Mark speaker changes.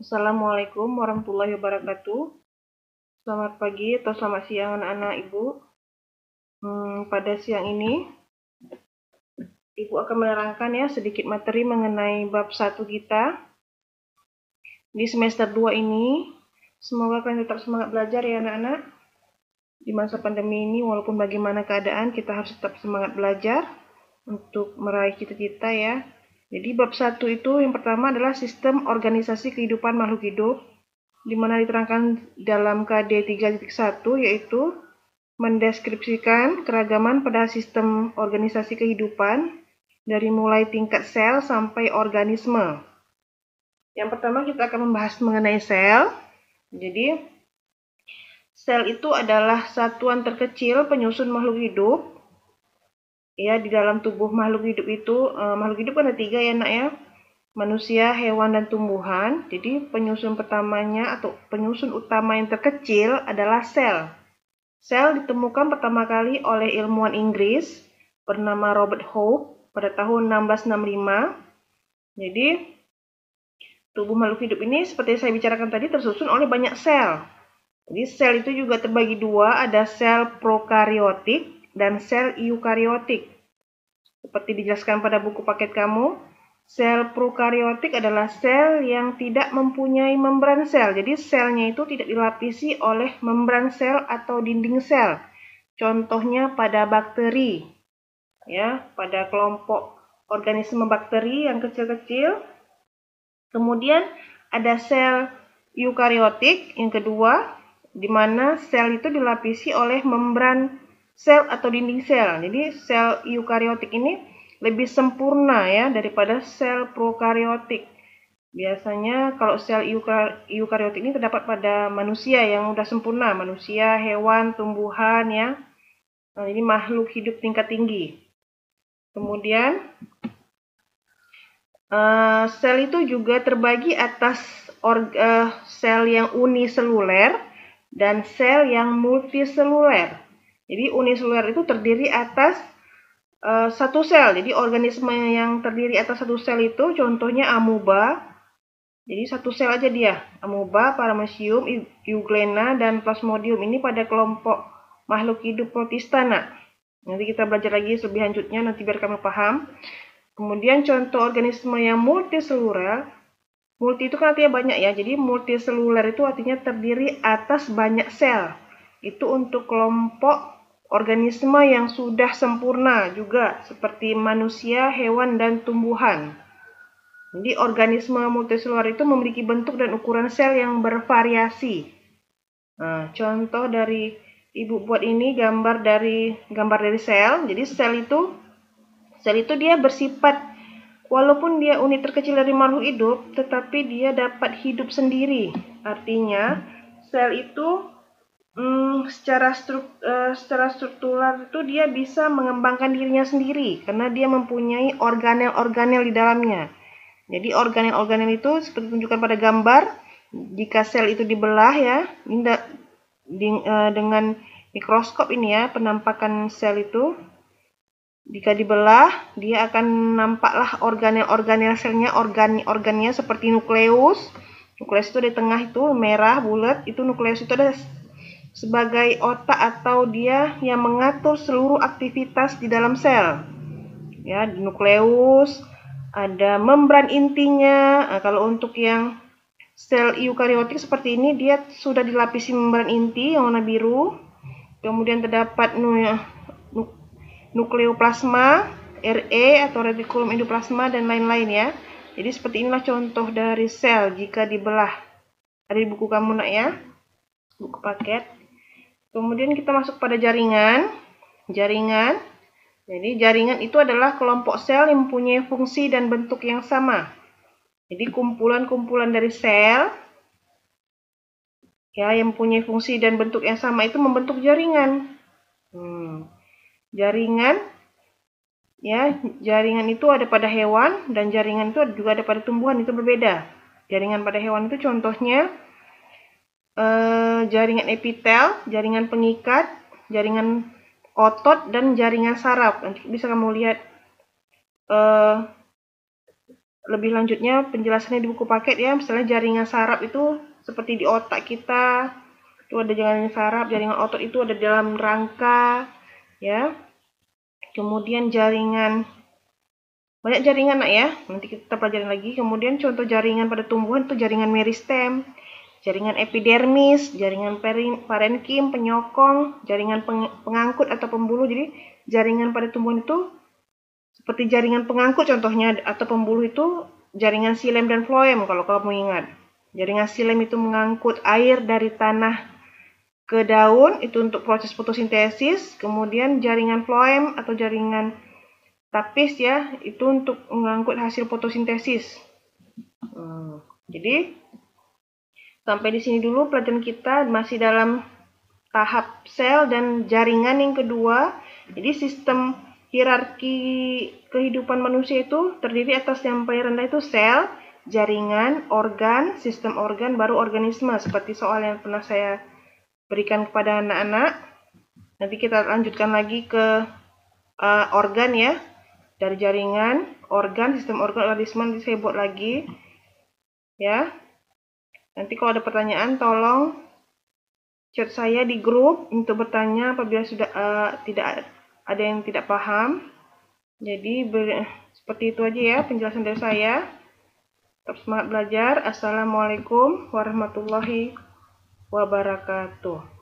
Speaker 1: Assalamualaikum warahmatullahi wabarakatuh. Selamat pagi atau selamat siang anak-anak Ibu. Pada siang ini, Ibu akan menerangkan ya sedikit materi mengenai bab 1 kita di semester 2 ini. Semoga kalian tetap semangat belajar ya anak-anak. Di masa pandemi ini, walaupun bagaimana keadaan, kita harus tetap semangat belajar untuk meraih cita-cita ya. Jadi bab 1 itu yang pertama adalah sistem organisasi kehidupan makhluk hidup, di mana diterangkan dalam KD 3.1 yaitu mendeskripsikan keragaman pada sistem organisasi kehidupan dari mulai tingkat sel sampai organisme. Yang pertama kita akan membahas mengenai sel. Jadi sel itu adalah satuan terkecil penyusun makhluk hidup. Ya, di dalam tubuh makhluk hidup itu, makhluk hidup ada 3 ya nak ya. Manusia, hewan, dan tumbuhan. Jadi penyusun pertamanya atau penyusun utama yang terkecil adalah sel. Sel ditemukan pertama kali oleh ilmuwan Inggris bernama Robert Hooke pada tahun 1665. Jadi tubuh makhluk hidup ini seperti saya bicarakan tadi tersusun oleh banyak sel. Jadi sel itu juga terbagi dua, ada sel prokariotik dan sel eukariotik. Seperti dijelaskan pada buku paket kamu, sel prokariotik adalah sel yang tidak mempunyai membran sel. Jadi selnya itu tidak dilapisi oleh membran sel atau dinding sel. Contohnya pada bakteri, ya, pada kelompok organisme bakteri yang kecil-kecil. Kemudian ada sel eukariotik yang kedua, di mana sel itu dilapisi oleh membran sel atau dinding sel. Jadi sel eukariotik ini lebih sempurna ya daripada sel prokariotik. Biasanya kalau sel eukariotik ini terdapat pada manusia yang sudah sempurna, manusia, hewan, tumbuhan ya. Nah, ini makhluk hidup tingkat tinggi. Kemudian sel itu juga terbagi atas sel yang uniseluler dan sel yang multiseluler. Jadi uniseluler itu terdiri atas satu sel. Jadi organisme yang terdiri atas satu sel itu contohnya amoeba. Jadi satu sel aja dia. Amoeba, paramecium, euglena, dan plasmodium ini pada kelompok makhluk hidup protista. Nanti kita belajar lagi lebih lanjutnya nanti biar kamu paham. Kemudian contoh organisme yang multiseluler, multi itu kan artinya banyak ya, jadi multiseluler itu artinya terdiri atas banyak sel. Itu untuk kelompok organisme yang sudah sempurna juga, seperti manusia, hewan, dan tumbuhan. Jadi organisme multiseluler itu memiliki bentuk dan ukuran sel yang bervariasi. Nah, contoh dari Ibu buat ini gambar dari sel. Jadi sel itu dia bersifat, walaupun dia unit terkecil dari makhluk hidup, tetapi dia dapat hidup sendiri. Artinya, sel itu secara struktural itu dia bisa mengembangkan dirinya sendiri karena dia mempunyai organel-organel di dalamnya. Jadi organel-organel itu seperti ditunjukkan pada gambar. Jika sel itu dibelah ya, dengan mikroskop ini ya, penampakan sel itu. Jika dibelah, dia akan nampaklah organel-organel selnya, organnya seperti nukleus. Nukleus itu di tengah itu merah bulat, itu nukleus itu ada sebagai otak atau dia yang mengatur seluruh aktivitas di dalam sel. Ya, di nukleus ada membran intinya. Nah, kalau untuk yang sel eukariotik seperti ini, dia sudah dilapisi membran inti yang warna biru. Kemudian terdapat nukleoplasma, RE atau retikulum endoplasma, dan lain-lain ya. Jadi seperti inilah contoh dari sel jika dibelah. Ada di buku kamu nak ya, buku paket. Kemudian kita masuk pada jaringan. Jadi jaringan itu adalah kelompok sel yang mempunyai fungsi dan bentuk yang sama. Jadi kumpulan-kumpulan dari sel ya yang mempunyai fungsi dan bentuk yang sama itu membentuk jaringan. Jaringan itu ada pada hewan dan jaringan itu juga ada pada tumbuhan, itu berbeda. Jaringan pada hewan itu contohnya jaringan epitel, jaringan pengikat, jaringan otot, dan jaringan saraf. Nanti bisa kamu lihat lebih lanjutnya penjelasannya di buku paket ya. Misalnya jaringan saraf itu seperti di otak kita, itu ada jaringan saraf, jaringan otot itu ada dalam rangka, ya. Kemudian banyak jaringan nak ya, nanti kita pelajari lagi. Kemudian contoh jaringan pada tumbuhan itu jaringan meristem, jaringan epidermis, jaringan parenkim, penyokong, jaringan pengangkut atau pembuluh. Jadi jaringan pada tumbuhan itu seperti jaringan pengangkut contohnya, atau pembuluh itu jaringan xilem dan floem kalau kamu ingat. Jaringan xilem itu mengangkut air dari tanah ke daun, itu untuk proses fotosintesis. Kemudian jaringan floem atau jaringan tapis ya, itu untuk mengangkut hasil fotosintesis. Jadi sampai di sini dulu pelajaran kita, masih dalam tahap sel dan jaringan yang kedua. Jadi sistem hierarki kehidupan manusia itu terdiri atas yang paling rendah itu sel, jaringan, organ, sistem organ, baru organisme. Seperti soal yang pernah saya berikan kepada anak-anak. Nanti kita lanjutkan lagi ke organ ya. Dari jaringan, organ, sistem organ, organisme, nanti saya buat lagi. Ya. Nanti kalau ada pertanyaan tolong chat saya di grup untuk bertanya apabila sudah tidak ada yang tidak paham. Jadi seperti itu aja ya penjelasan dari saya. Tetap semangat belajar. Assalamualaikum warahmatullahi wabarakatuh.